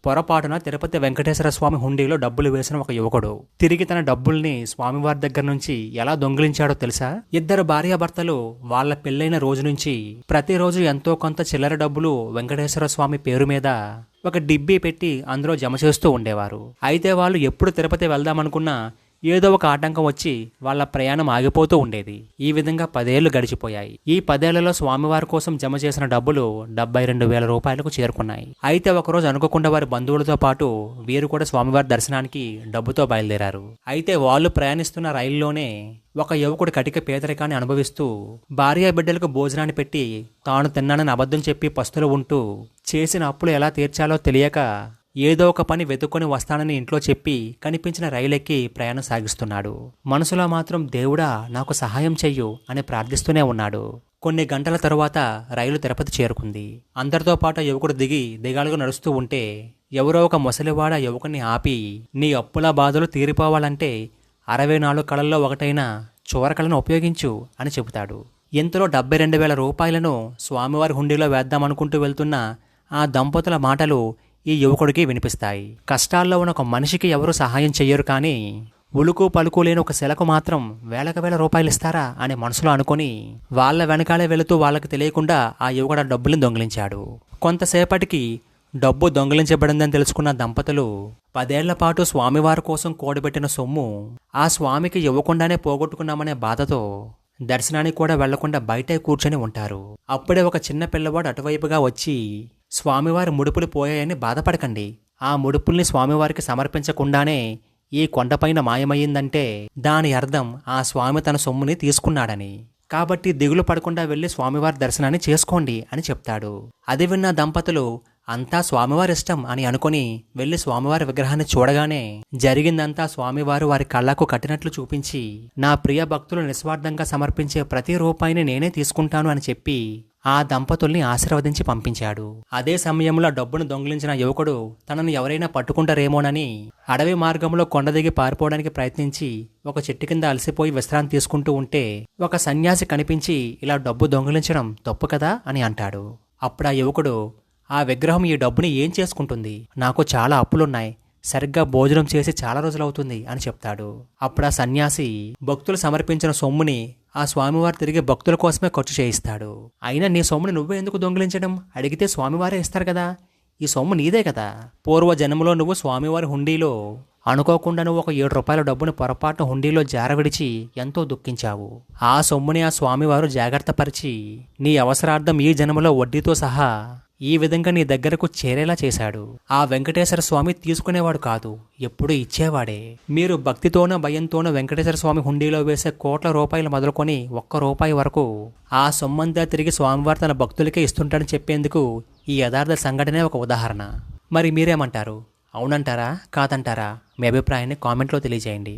పొరపాటున తిరుపతి వెంకటేశ్వర స్వామి హుండీలో డబ్బులు వేసిన ఒక యువకుడు తిరిగి తన డబ్బుల్ని స్వామివారి దగ్గర నుంచి ఎలా దొంగిలించాడో తెలుసా? ఇద్దరు భార్యాభర్తలు వాళ్ళ పెళ్లైన రోజు నుంచి ప్రతిరోజు ఎంతో కొంత చిల్లర డబ్బులు వెంకటేశ్వర స్వామి పేరు మీద ఒక డిబ్బీ పెట్టి అందులో జమ చేస్తూ ఉండేవారు. అయితే వాళ్ళు ఎప్పుడు తిరుపతి వెళ్దామనుకున్నా ఏదో ఒక ఆటంకం వచ్చి వాళ్ళ ప్రయాణం ఆగిపోతూ ఉండేది. ఈ విధంగా 10 ఏళ్లు గడిచిపోయాయి. ఈ 10 ఏళ్లలో స్వామివారి కోసం జమ చేసిన డబ్బులు 72,000 రూపాయలకు చేరుకున్నాయి. అయితే ఒకరోజు అనుకోకుండా వారి బంధువులతో పాటు వీరు కూడా స్వామివారి దర్శనానికి డబ్బుతో బయలుదేరారు. అయితే వాళ్ళు ప్రయాణిస్తున్న రైల్లోనే ఒక యువకుడు కటిక పేదరికాన్ని అనుభవిస్తూ భార్య బిడ్డలకు భోజనాన్ని పెట్టి తాను తిన్నానని అబద్ధం చెప్పి పస్తులు ఉంటూ చేసిన అప్పులు ఎలా తీర్చాలో తెలియక ఏదో ఒక పని వెతుక్కొని వస్తానని ఇంట్లో చెప్పి కనిపించిన రైలెక్కి ప్రయాణం సాగిస్తున్నాడు. మనసులో మాత్రం దేవుడా నాకు సహాయం చెయ్యు అని ప్రార్థిస్తూనే ఉన్నాడు. కొన్ని గంటల తరువాత రైలు తిరుపతి చేరుకుంది. అందరితో పాటు యువకుడు దిగాలుగా నడుస్తూ ఉంటే ఎవరో ఒక ముసలివాడ యువకుని ఆపి, నీ అప్పుల బాధలు తీరిపోవాలంటే 64 కళల్లో ఒకటైన చోరకళను ఉపయోగించు అని చెబుతాడు. ఇంతలో 72,000 రూపాయలను స్వామివారి హుండీలో వేద్దామనుకుంటూ వెళ్తున్న ఆ దంపతుల మాటలు ఈ యువకుడికి వినిపిస్తాయి. కష్టాల్లో ఉన్న ఒక మనిషికి ఎవరు సహాయం చెయ్యరు, కానీ ఉలుకు పలుకు లేని ఒక శిలకు మాత్రం వేలకు వేల రూపాయలు ఇస్తారా అని మనసులో అనుకొని వాళ్ళ వెనకాలే వెళుతూ వాళ్ళకి తెలియకుండా ఆ యువకుడు ఆ డబ్బుల్ని దొంగిలించాడు. కొంతసేపటికి డబ్బు దొంగిలించబడిందని తెలుసుకున్న దంపతులు 10 ఏళ్ల పాటు స్వామివారి కోసం కూడబెట్టిన సొమ్ము ఆ స్వామికి ఇవ్వకుండానే పోగొట్టుకున్నామనే బాధతో దర్శనానికి కూడా వెళ్లకుండా బయటే కూర్చొని ఉంటారు. అప్పుడే ఒక చిన్న పిల్లవాడు అటువైపుగా వచ్చి, స్వామివారి ముడుపులు పోయాయని బాధపడకండి, ఆ ముడుపుల్ని స్వామివారికి సమర్పించకుండానే ఈ కొండపైన మాయమయ్యిందంటే దాని అర్థం ఆ స్వామి తన సొమ్ముని తీసుకున్నాడని. కాబట్టి దిగులు పడకుండా వెళ్లి స్వామివారి దర్శనాన్ని చేసుకోండి అని చెప్తాడు. అది విన్న దంపతులు అంతా స్వామివారి ఇష్టం అని అనుకుని వెళ్లి స్వామివారి విగ్రహాన్ని చూడగానే జరిగిందంతా స్వామివారు వారి కళ్లకు కట్టినట్లు చూపించి, నా ప్రియ భక్తులు నిస్వార్థంగా సమర్పించే ప్రతి రూపాయిని నేనే తీసుకుంటాను అని చెప్పి ఆ దంపతుల్ని ఆశీర్వదించి పంపించాడు. అదే సమయంలో డబ్బును దొంగిలించిన యువకుడు తనను ఎవరైనా పట్టుకుంటారేమోనని అడవి మార్గంలో కొండ దిగి పారిపోవడానికి ప్రయత్నించి ఒక చెట్టు కింద అలసిపోయి విశ్రాంతి తీసుకుంటూ ఉంటే ఒక సన్యాసి కనిపించి, ఇలా డబ్బు దొంగిలించడం తప్పు కదా అని అంటాడు. అప్పుడు ఆ యువకుడు, ఆ విగ్రహం ఈ డబ్బుని ఏం చేసుకుంటుంది? నాకు చాలా అప్పులున్నాయి, సరిగ్గా భోజనం చేసి చాలా రోజులవుతుంది అని చెప్తాడు. అప్పుడు ఆ సన్యాసి భక్తులు సమర్పించిన సొమ్ముని ఆ స్వామివారు తిరిగి భక్తుల కోసమే ఖర్చు చేయిస్తాడు. అయినా నీ సొమ్ముని నువ్వే ఎందుకు దొంగిలించడం? అడిగితే స్వామివారే ఇస్తారు కదా, ఈ సొమ్ము నీదే కదా. పూర్వ జన్మలో నువ్వు స్వామివారి హుండీలో అనుకోకుండా నువ్వు ఒక 7 రూపాయల డబ్బుని పొరపాటున హుండీలో జారవిడిచి ఎంతో దుఃఖించావు. ఆ సొమ్ముని ఆ స్వామివారు జాగ్రత్త పరిచి నీ అవసరార్థం ఈ జన్మలో వడ్డీతో సహా ఈ విధంగా నీ దగ్గరకు చేరేలా చేశాడు. ఆ వెంకటేశ్వర స్వామి తీసుకునేవాడు కాదు, ఎప్పుడూ ఇచ్చేవాడే. మీరు భక్తితోనో భయంతోనో వెంకటేశ్వర స్వామి హుండీలో వేసే కోట్ల రూపాయలు మొదలుకొని 1 రూపాయి వరకు ఆ సొమ్మంతా తిరిగి స్వామివారు తన భక్తులకే ఇస్తుంటాడని చెప్పేందుకు ఈ యథార్థ సంఘటనే ఒక ఉదాహరణ. మరి మీరేమంటారు? అవునంటారా కాదంటారా? మీ అభిప్రాయాన్ని కామెంట్లో తెలియజేయండి.